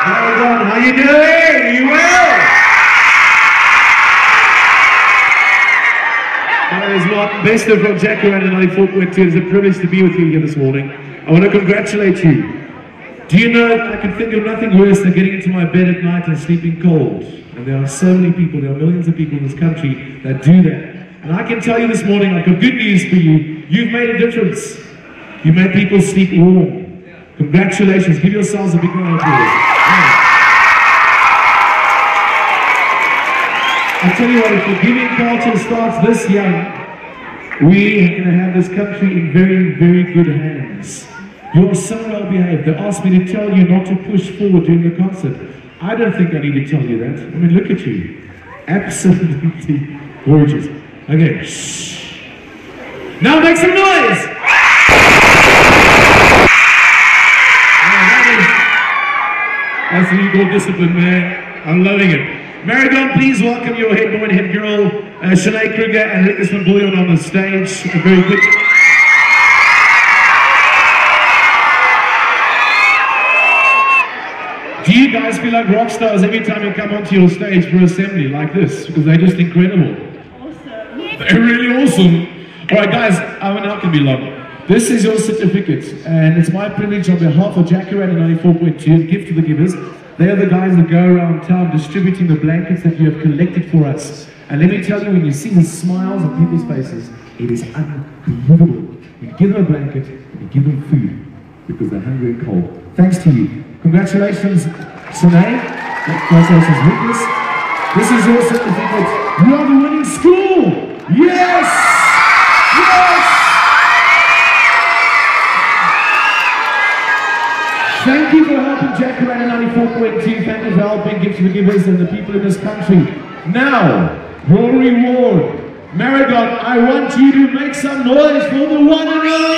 Well done. How you doing? Are you well? My name is Martin Bester from Jacaranda 94.2. It's a privilege to be with you here this morning. I want to congratulate you. Do you know, I can think of nothing worse than getting into my bed at night and sleeping cold. And there are so many people, there are millions of people in this country that do that. And I can tell you this morning, I've got good news for you. You've made a difference. You made people sleep warm. Congratulations. Give yourselves a big round of applause. I tell you what, if the giving culture starts this young, we are going to have this country in very, very good hands. You're so well behaved. They asked me to tell you not to push forward during the concert. I don't think I need to tell you that. I mean, look at you. Absolutely gorgeous. Okay, shh. Now make some noise! That's what you call discipline, man. I'm loving it. Maragon, please welcome your head boy and head girl, Shanae Kruger and Rikus van Bouillon on the stage. A very good... Do you guys feel like rock stars every time you come onto your stage for assembly like this? Because they're just incredible. Awesome. They're really awesome. Alright guys, our now can be long. This is your certificate, and it's my privilege on behalf of Jacaranda 94.2 to give to the givers. They are the guys that go around town distributing the blankets that you have collected for us. And let me tell you, when you see the smiles on people's faces, it is unbelievable. You give them a blanket, and you give them food, because they're hungry and cold. Thanks to you. Congratulations, Shanae. Congratulations, Nicholas. This is your certificate. You are the winning school! Yes! Yes! Thank you for helping Jacaranda 94.2. Thank you for helping Give to the Givers and the people in this country. Now, your reward. Maragon, I want you to make some noise for the one and only